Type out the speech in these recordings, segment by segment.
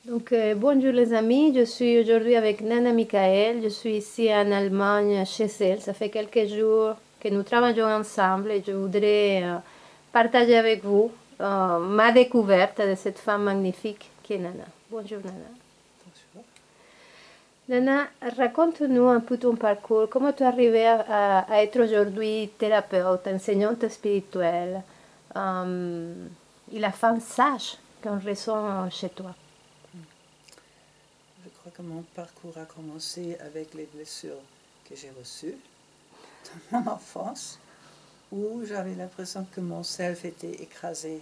Donc, bonjour les amis, je suis aujourd'hui avec Nana Michael. Je suis ici en Allemagne chez elle. Ça fait quelques jours que nous travaillons ensemble et je voudrais partager avec vous ma découverte de cette femme magnifique qui est Nana. Bonjour Nana. Bonjour. Nana, raconte-nous un peu ton parcours. Comment tu es arrivée à être aujourd'hui thérapeute, enseignante spirituelle et la femme sage qu'on ressent chez toi? Je crois que mon parcours a commencé avec les blessures que j'ai reçues dans mon enfance, où j'avais l'impression que mon self était écrasé.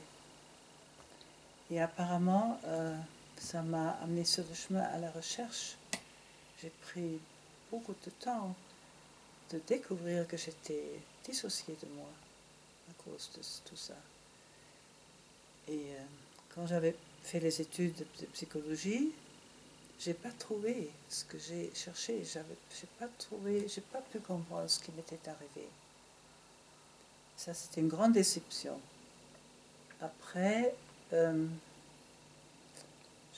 Et apparemment, ça m'a amené sur le chemin à la recherche. J'ai pris beaucoup de temps de découvrir que j'étais dissociée de moi à cause de tout ça. Et quand j'avais fait les études de psychologie, j'ai pas trouvé ce que j'ai cherché. J'ai pas pu comprendre ce qui m'était arrivé. Ça, c'était une grande déception. Après, je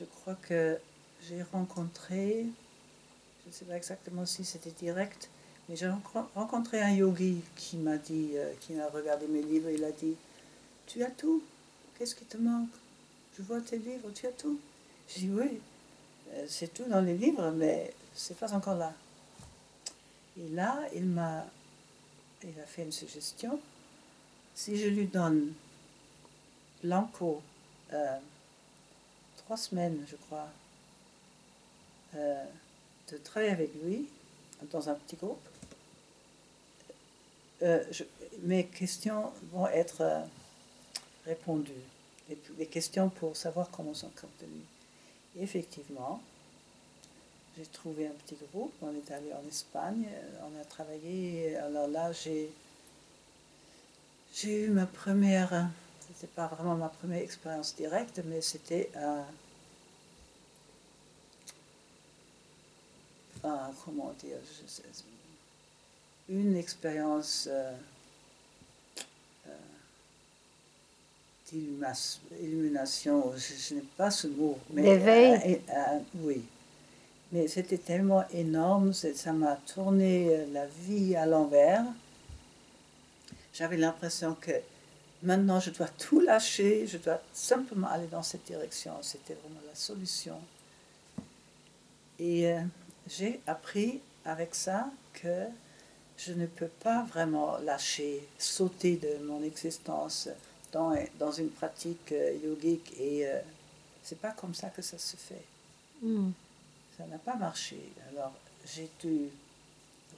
crois que j'ai rencontré, je ne sais pas exactement si c'était direct, mais j'ai rencontré un yogi qui m'a dit, qui a regardé mes livres, il a dit, tu as tout, qu'est-ce qui te manque? Je vois tes livres, tu as tout. J'ai dit oui, c'est tout dans les livres, mais c'est pas encore là. Et là, il a fait une suggestion. Si je lui donne Blanco 3 semaines, je crois, de travailler avec lui dans un petit groupe, mes questions vont être répondues. Les questions pour savoir comment sont contenues. Et effectivement, j'ai trouvé un petit groupe, on est allé en Espagne, on a travaillé. Alors là, j'ai eu ma première, c'était pas vraiment ma première expérience directe, mais c'était comment dire, une expérience d'illumination, je n'ai pas ce mot, mais D'éveil. oui. Mais c'était tellement énorme, ça m'a tourné la vie à l'envers. J'avais l'impression que maintenant je dois tout lâcher, je dois simplement aller dans cette direction. C'était vraiment la solution. Et j'ai appris avec ça que je ne peux pas vraiment lâcher, sauter de mon existence dans une pratique yogique. Et c'est pas comme ça que ça se fait. Ça n'a pas marché. Alors j'ai dû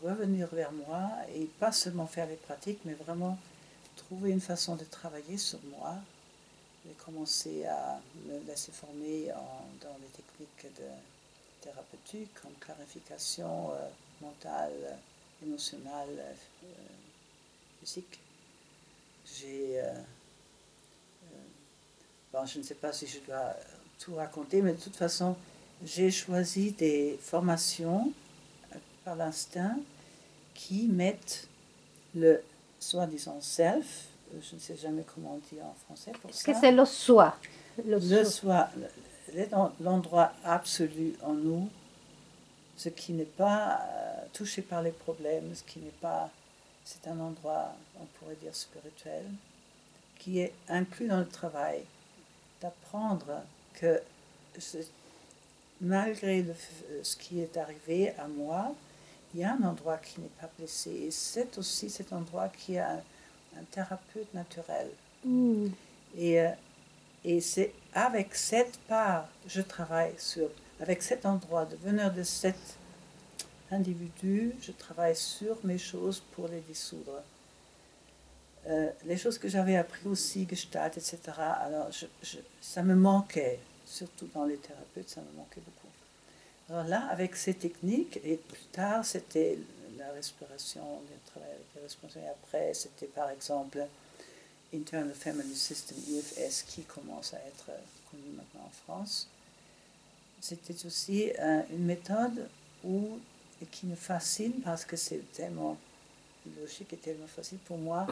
revenir vers moi et pas seulement faire les pratiques, mais vraiment trouver une façon de travailler sur moi. J'ai commencé à me laisser former dans les techniques de thérapeutique, comme clarification mentale, émotionnelle, physique. Bon, je ne sais pas si je dois tout raconter, mais de toute façon, j'ai choisi des formations par l'instinct qui mettent le soi-disant self, je ne sais jamais comment on dit en français pour Est-ce que ça, c'est le soi? le soi, l'endroit absolu en nous, ce qui n'est pas touché par les problèmes, ce qui n'est pas, c'est un endroit, on pourrait dire spirituel, qui est inclus dans le travail, d'apprendre que malgré ce qui est arrivé à moi, il y a un endroit qui n'est pas blessé. Et c'est aussi cet endroit qui a un thérapeute naturel. Et, et c'est avec cette part, je travaille sur, avec cet endroit, de venir de cet individu, je travaille sur mes choses pour les dissoudre. Les choses que j'avais appris aussi, Gestalt, etc., alors ça me manquait, surtout dans les thérapeutes, ça me manquait beaucoup. Alors là, avec ces techniques, et plus tard, c'était la respiration, le travail avec la respiration, et après, c'était par exemple Internal Family System, IFS, qui commence à être connu maintenant en France. C'était aussi une méthode qui me fascine parce que c'est tellement logique et tellement facile pour moi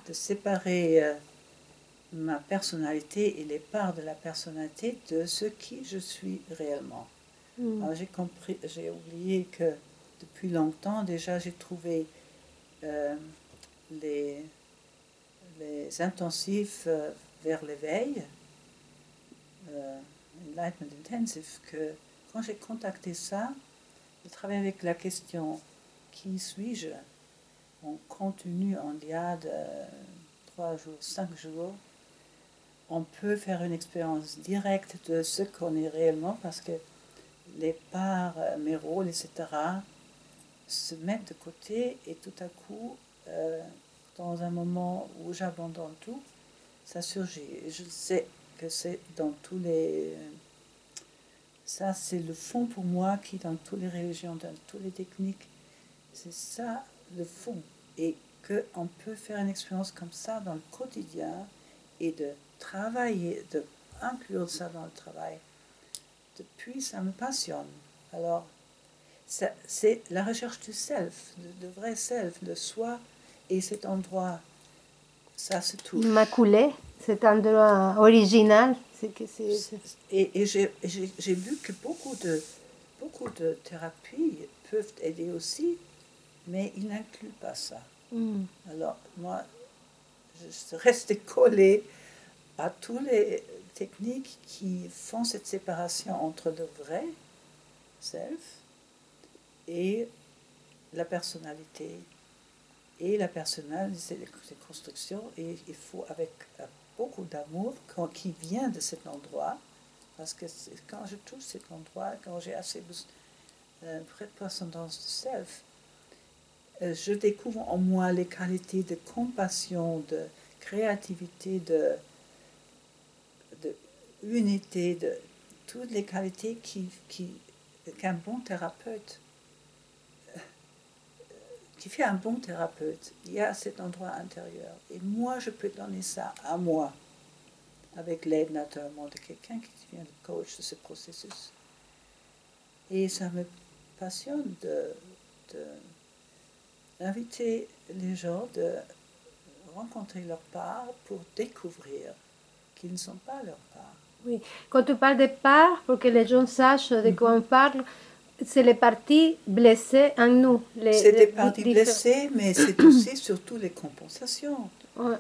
de séparer ma personnalité et les parts de la personnalité de ce qui je suis réellement. Alors j'ai oublié que depuis longtemps déjà j'ai trouvé les intensifs vers l'éveil, Enlightenment Intensive, que quand j'ai contacté ça, je travaille avec la question qui suis-je en continu, en diade, 3 jours, 5 jours. On peut faire une expérience directe de ce qu'on est réellement parce que les parts, mes rôles, etc., se mettent de côté et tout à coup, dans un moment où j'abandonne tout, ça surgit. Et je sais que c'est dans tous les... Ça, c'est le fond pour moi qui, dans toutes les religions, dans toutes les techniques, c'est ça le fond. Et qu'on peut faire une expérience comme ça dans le quotidien et de travailler, de inclure ça dans le travail. Depuis, ça me passionne. Alors, c'est la recherche du self, de vrai self, de soi, et cet endroit, ça se touche. Immaculé, cet endroit original. Et j'ai vu que beaucoup de thérapies peuvent aider aussi, mais ils n'incluent pas ça. Alors, moi, je suis restée collée à toutes les techniques qui font cette séparation entre le vrai self et la personnalité. Et la personnalité, c'est des constructions, et il faut avec beaucoup d'amour qui vient de cet endroit, parce que quand je touche cet endroit, quand j'ai assez de transcendance de self, je découvre en moi les qualités de compassion, de créativité, de unité, de toutes les qualités qu'un bon thérapeute, qui fait un bon thérapeute. Il y a cet endroit intérieur. Et moi, je peux donner ça à moi, avec l'aide naturellement de quelqu'un qui devient le coach de ce processus. Et ça me passionne d'inviter les gens de rencontrer leur part pour découvrir qu'ils ne sont pas leur part. Oui, quand tu parles de part, pour que les gens sachent de quoi on parle, c'est les parties blessées en nous. C'est des parties blessées, mais c'est aussi surtout les compensations. Ouais.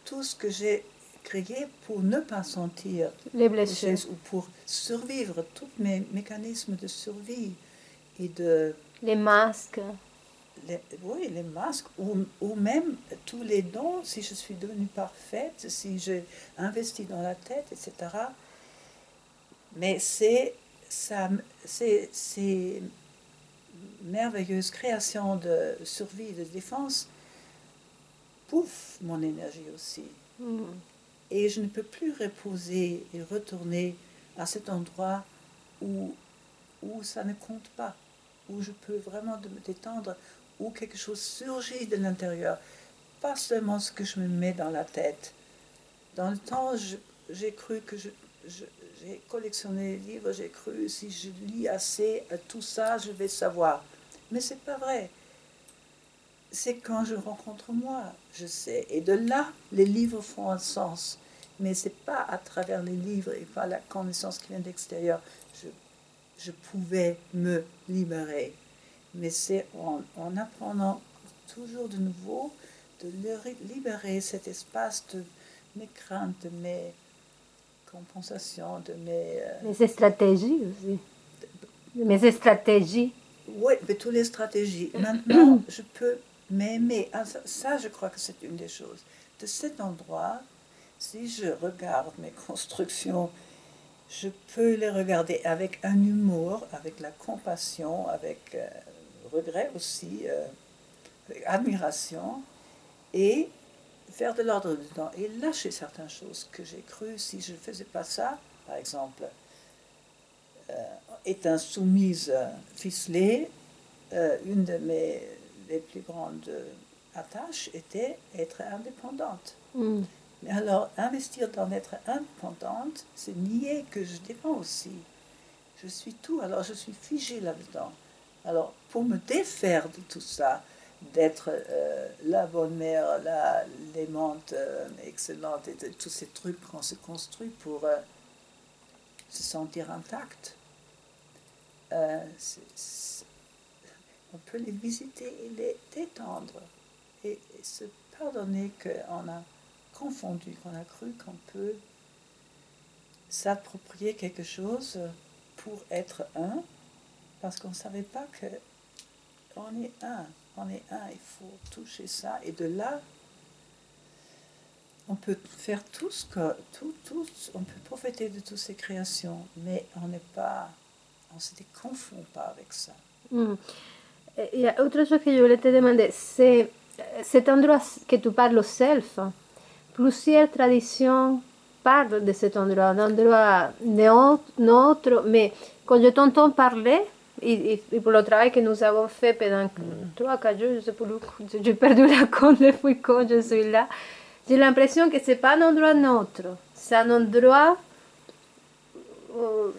Tout ce que j'ai créé pour ne pas sentir les blessures. Ou pour survivre, tous mes mécanismes de survie et de... Les masques. Oui, les masques, ou même tous les dons, si je suis devenue parfaite, si j'ai investi dans la tête, etc. Mais ces merveilleuses créations de survie et de défense bouffent mon énergie aussi. Et je ne peux plus reposer et retourner à cet endroit où ça ne compte pas, où je peux vraiment me détendre, où quelque chose surgit de l'intérieur, pas seulement ce que je me mets dans la tête. Dans le temps, j'ai cru que j'ai collectionné les livres, j'ai cru si je lis assez tout ça, je vais savoir. Mais c'est pas vrai. C'est quand je rencontre moi, je sais. Et de là, les livres font un sens. Mais c'est pas à travers les livres et pas la connaissance qui vient de l'extérieur. Je pouvais me libérer. Mais c'est en apprenant toujours de nouveau de libérer cet espace de mes craintes, de mes compensations, de mes stratégies aussi. Mes stratégies. Oui, mais toutes les stratégies. Maintenant, je peux m'aimer. Ça, je crois que c'est une des choses. De cet endroit, si je regarde mes constructions, je peux les regarder avec un humour, avec la compassion, avec regret aussi, avec admiration, et faire de l'ordre dedans, et lâcher certaines choses que j'ai crues. Si je ne faisais pas ça, par exemple, étant soumise, ficelée, une de les plus grandes attaches était être indépendante. Mais alors, investir dans être indépendante, c'est nier que je dépends aussi. Je suis tout, alors je suis figée là-dedans. Alors, pour me défaire de tout ça, d'être la bonne mère, l'aimante excellente, et de tous ces trucs qu'on se construit pour se sentir intact. On peut les visiter et les détendre et se pardonner qu'on a confondu, qu'on a cru qu'on peut s'approprier quelque chose pour être un, parce qu'on ne savait pas qu'on est un. On est un, il faut toucher ça. Et de là, on peut faire tout on peut profiter de toutes ces créations, mais on ne se confond pas avec ça. Mm. Il y a autre chose que je voulais te demander, c'est cet endroit que tu parles au self. Plusieurs traditions parlent de cet endroit, d'endroit neutre, mais quand je t'entends parler, et pour le travail que nous avons fait pendant 3-4 jours, je sais plus, j'ai perdu la compte depuis quand je suis là, j'ai l'impression que c'est pas un endroit neutre, c'est un endroit...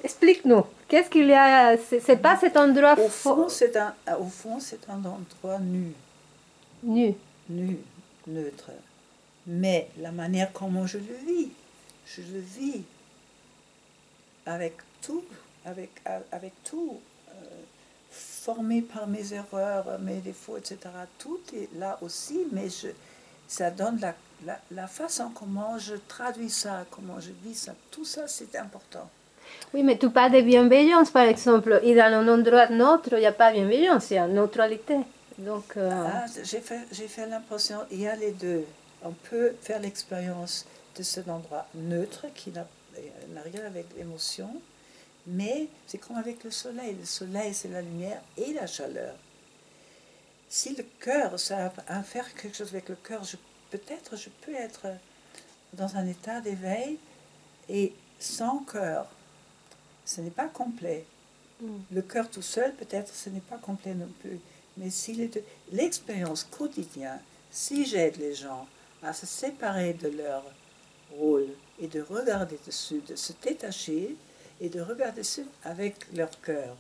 explique-nous, qu'est-ce qu'il y a, c'est pas cet endroit... Au fond, c'est un endroit nu. Nu. Nu, neutre. Mais la manière comment je le vis avec tout, formé par mes erreurs, mes défauts, etc. Tout est là aussi, mais ça donne la façon comment je traduis ça, comment je vis ça. Tout ça, c'est important. Oui, mais tu parles de bienveillance, par exemple. Et dans un endroit neutre, il n'y a pas de bienveillance, il y a neutralité. Donc, j'ai fait l'impression, il y a les deux. On peut faire l'expérience de cet endroit neutre qui n'a rien avec l'émotion, mais c'est comme avec le soleil. Le soleil, c'est la lumière et la chaleur. Si le cœur, ça a à faire quelque chose avec le cœur, peut-être je peux être dans un état d'éveil et sans cœur. Ce n'est pas complet. Le cœur tout seul, peut-être, ce n'est pas complet non plus. Mais si l'expérience quotidienne, si j'aide les gens à se séparer de leur rôle et de regarder dessus, de se détacher et de regarder dessus avec leur cœur.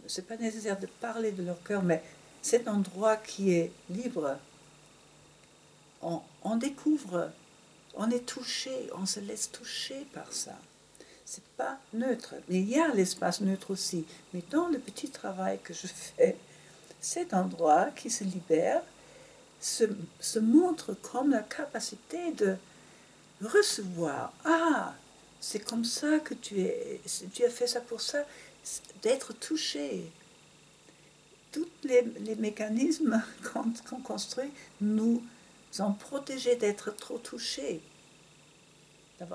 Ce n'est pas nécessaire de parler de leur cœur, mais cet endroit qui est libre, on découvre, on est touché, on se laisse toucher par ça. C'est pas neutre, mais il y a l'espace neutre aussi. Mais dans le petit travail que je fais, cet endroit qui se libère se montre comme la capacité de recevoir. Ah, c'est comme ça que tu as fait ça pour ça, d'être touché. Tous les mécanismes qu'on construit nous ont protégés d'être trop touchés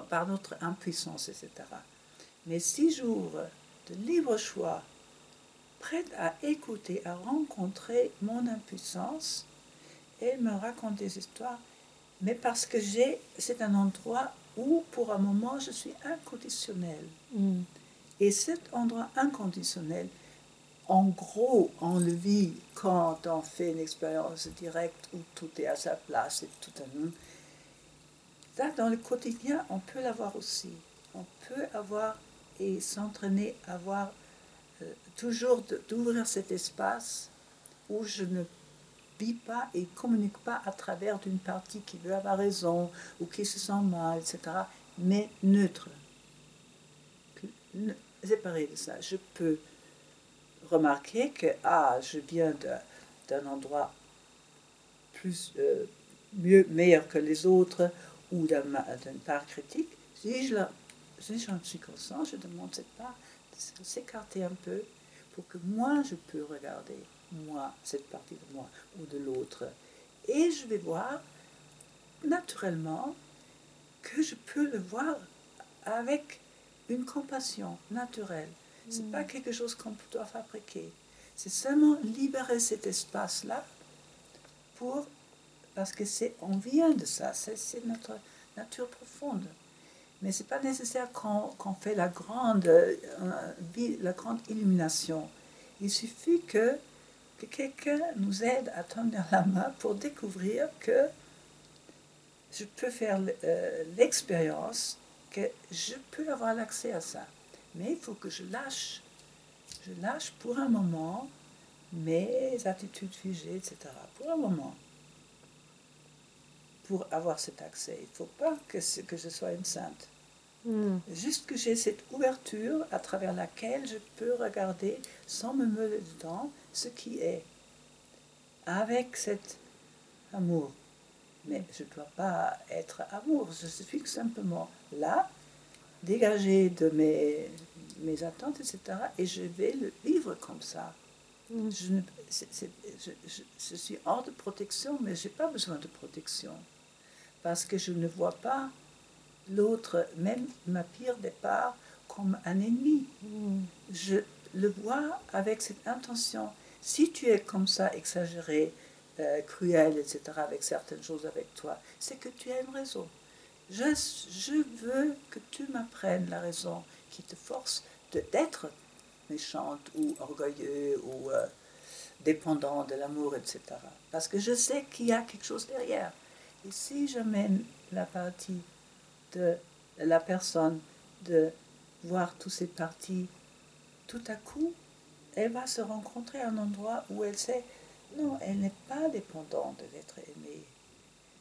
par notre impuissance, etc. Mais si j'ouvre de libre choix, prête à écouter, à rencontrer mon impuissance, elle me raconte des histoires, mais parce que c'est un endroit où, pour un moment, je suis inconditionnelle. Et cet endroit inconditionnel, en gros, on le vit quand on fait une expérience directe où tout est à sa place et tout à nous. Là, dans le quotidien, on peut l'avoir aussi. On peut avoir et s'entraîner à avoir toujours d'ouvrir cet espace où je ne vis pas et communique pas à travers d'une partie qui veut avoir raison ou qui se sent mal, etc., mais neutre. Séparé de ça, je peux remarquer que je viens d'un endroit meilleur que les autres ou d'une part critique. Si j'en suis conscient, je demande cette part de s'écarter un peu pour que moi je peux regarder cette partie de moi ou de l'autre, et je vais voir naturellement que je peux le voir avec une compassion naturelle. C'est pas quelque chose qu'on doit fabriquer. C'est seulement libérer cet espace-là parce que on vient de ça, c'est notre nature profonde. Mais c'est pas nécessaire qu'on fait la grande illumination. Il suffit que quelqu'un nous aide à tenir la main pour découvrir que je peux faire l'expérience, que je peux avoir l'accès à ça. Mais il faut que je lâche pour un moment mes attitudes figées, etc. Pour un moment. Pour avoir cet accès. Il ne faut pas que je sois une sainte. Juste que j'ai cette ouverture à travers laquelle je peux regarder, sans me meuler dedans, ce qui est. Avec cet amour. Mais je ne dois pas être amour. Je suis simplement là, dégagé de mes attentes, etc. Et je vais le vivre comme ça. Je suis hors de protection, mais je n'ai pas besoin de protection. Parce que je ne vois pas l'autre, même ma pire des parts, comme un ennemi. Je le vois avec cette intention. Si tu es comme ça, exagéré, cruel, etc., avec certaines choses avec toi, c'est que tu as une raison. Je veux que tu m'apprennes la raison qui te force d'être méchante ou orgueilleux ou dépendant de l'amour, etc. Parce que je sais qu'il y a quelque chose derrière. Et si j'amène la partie de la personne de voir toutes ces parties, tout à coup, elle va se rencontrer à un endroit où elle sait, non, elle n'est pas dépendante d'être aimée.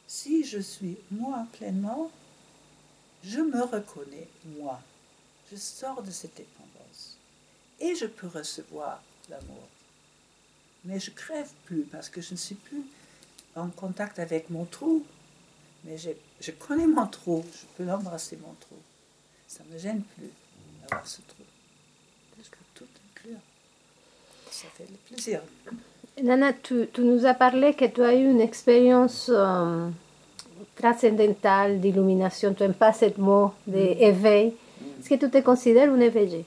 Si je suis moi pleinement, je me reconnais moi. Je sors de cette dépendance. Et je peux recevoir l'amour. Mais je crève plus parce que je ne suis plus en contact avec mon trou. Mais je connais mon trou, je peux l'embrasser mon trou. Ça ne me gêne plus d'avoir ce trou. Je peux tout inclure. Ça fait le plaisir. Nana, tu nous as parlé que tu as eu une expérience transcendentale d'illumination. Tu n'aimes pas ce mot d'éveil. Est-ce que tu te considères une éveillée?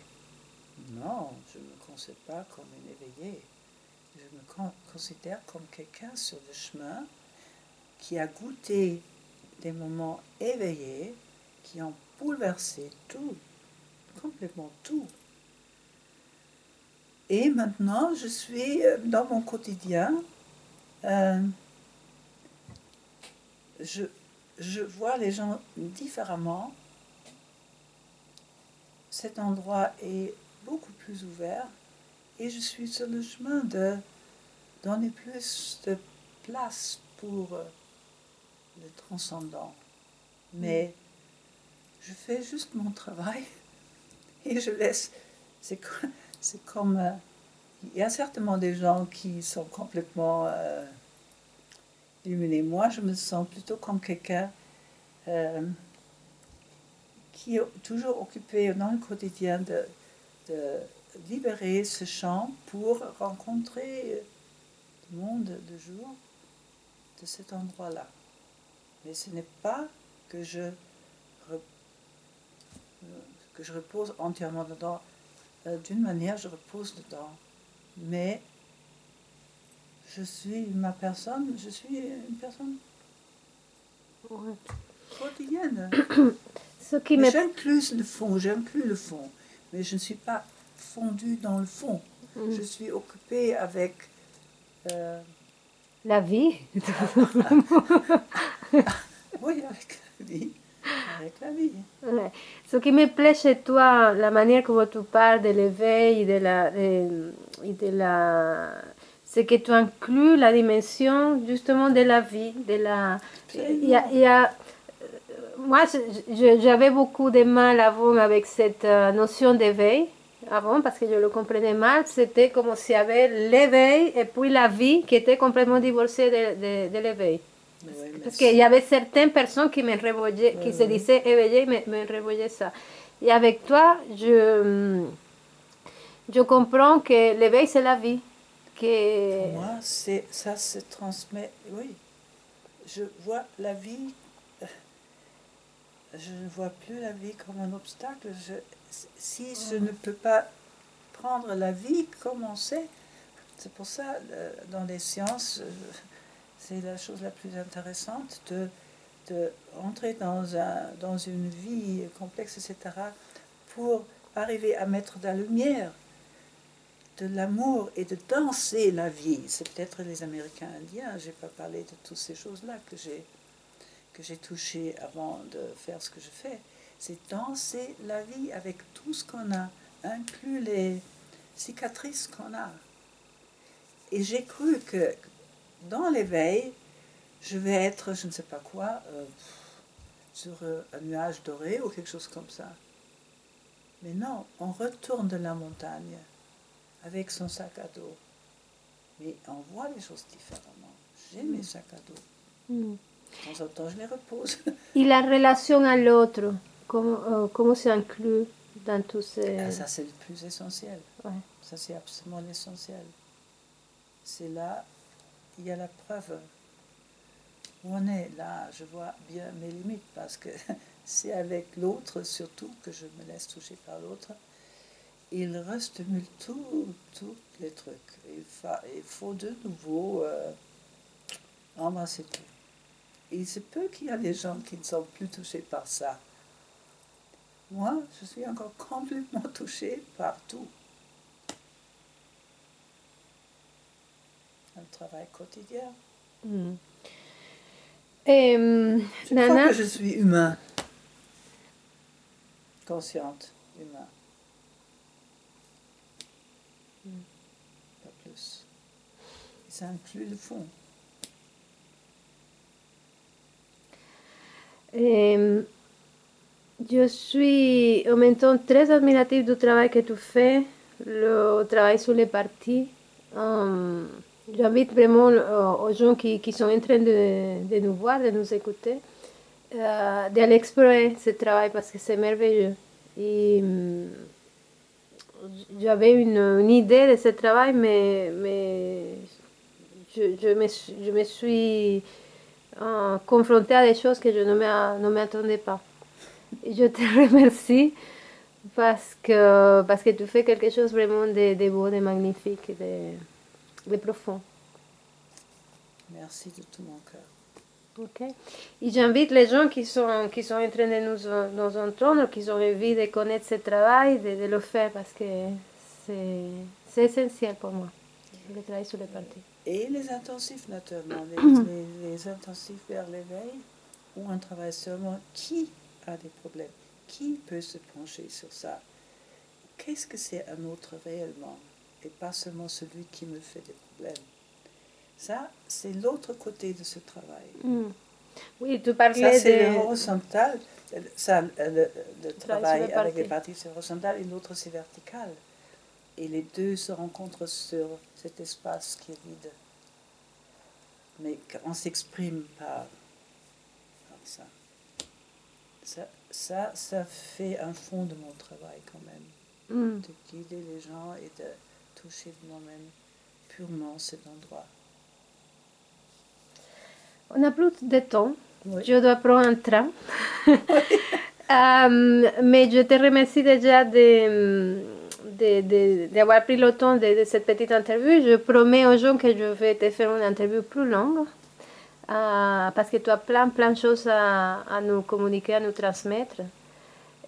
Non, je ne me considère pas comme une éveillée. Je me considère comme quelqu'un sur le chemin qui a goûté des moments éveillés qui ont bouleversé tout, complètement tout. Et maintenant, je suis dans mon quotidien, je vois les gens différemment. Cet endroit est beaucoup plus ouvert et je suis sur le chemin de donner plus de place pour le transcendant. Mais je fais juste mon travail et je laisse. C'est comme il y a certainement des gens qui sont complètement illuminés. Moi, je me sens plutôt comme quelqu'un qui est toujours occupé dans le quotidien de libérer ce champ pour rencontrer le monde de jour de cet endroit-là. Mais ce n'est pas que je repose entièrement dedans. D'une manière, je repose dedans. Mais je suis une personne quotidienne. Mais j'aime plus le fond, mais je ne suis pas fondue dans le fond. Je suis occupée avec la vie. Oui, avec la vie. Avec la vie. Ouais. Ce qui me plaît chez toi, la manière que tu parles de l'éveil c'est que tu inclus la dimension justement de la vie, moi, j'avais beaucoup de mal avant avec cette notion d'éveil, avant, parce que je le comprenais mal. C'était comme s'il y avait l'éveil et puis la vie qui était complètement divorcée de l'éveil. Oui, parce qu'il y avait certaines personnes qui me révoyaient, qui se disaient éveillées, me révoyaient ça. Et avec toi, je comprends que l'éveil, c'est la vie. Pour moi, ça se transmet, oui. Je vois la vie, je ne vois plus la vie comme un obstacle. Si je ne peux pas prendre la vie comme on sait, c'est pour ça, dans les sciences, c'est la chose la plus intéressante de entrer dans une vie complexe, etc., pour arriver à mettre de la lumière, de l'amour et de danser la vie. C'est peut-être les Américains indiens, je n'ai pas parlé de toutes ces choses-là que j'ai touchées avant de faire ce que je fais. C'est danser la vie avec tout ce qu'on a, inclus les cicatrices qu'on a. Et j'ai cru que dans l'éveil, je vais être, je ne sais pas quoi, sur un nuage doré ou quelque chose comme ça. Mais non, on retourne de la montagne avec son sac à dos. Mais on voit les choses différemment. J'ai mes sacs à dos. De temps en temps, je les repose. Et la relation à l'autre, comment c'est inclus dans tous ces... Ah, ça, c'est le plus essentiel. Ouais. Ça, c'est absolument l'essentiel. C'est là, il y a la preuve. Où on est là, je vois bien mes limites parce que c'est avec l'autre surtout que je me laisse toucher par l'autre. Il restimule tous les trucs. Il faut de nouveau embrasser tout. Et il se peut qu'il y a des gens qui ne sont plus touchés par ça. Moi, je suis encore complètement touchée par tout. Un travail quotidien. Je Nana, crois que je suis humain. Consciente, humain. Pas plus. Ça inclut le fond. je suis en même temps très admirative du travail que tu fais, le travail sur les parties. J'invite vraiment aux gens qui sont en train de nous voir, de nous écouter, d'aller explorer ce travail parce que c'est merveilleux. Et j'avais une idée de ce travail, mais je me suis confrontée à des choses que je ne m'attendais pas. Et je te remercie parce que tu fais quelque chose vraiment de beau, de magnifique, de profond. Merci de tout mon cœur. Okay. Et j'invite les gens qui sont en train de nous entendre, qui ont envie de connaître ce travail, de le faire parce que c'est essentiel pour moi, le travail sur les parties. Et les intensifs, naturellement, les intensifs vers l'éveil, où on travaille seulement qui a des problèmes, qui peut se pencher sur ça. Qu'est-ce que c'est un autre réellement, et pas seulement celui qui me fait des problèmes. Ça, c'est l'autre côté de ce travail. Oui, tu parlais ça, c'est de... le horizontal. Ça, le travail avec les parties, c'est horizontal, et l'autre, c'est vertical. Et les deux se rencontrent sur cet espace qui est vide. Mais on s'exprime par ça. Ça fait un fond de mon travail quand même. De guider les gens et de toucher moi-même purement cet endroit. On n'a plus de temps. Oui. Je dois prendre un train. Mais je te remercie déjà d'avoir pris le temps de cette petite interview. Je promets aux gens que je vais te faire une interview plus longue parce que tu as plein de choses à nous communiquer, à nous transmettre.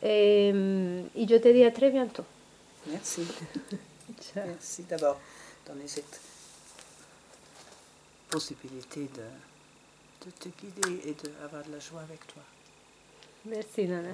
Et je te dis à très bientôt. Merci. Merci d'avoir donné cette possibilité de te guider et d'avoir de la joie avec toi. Merci, Nana.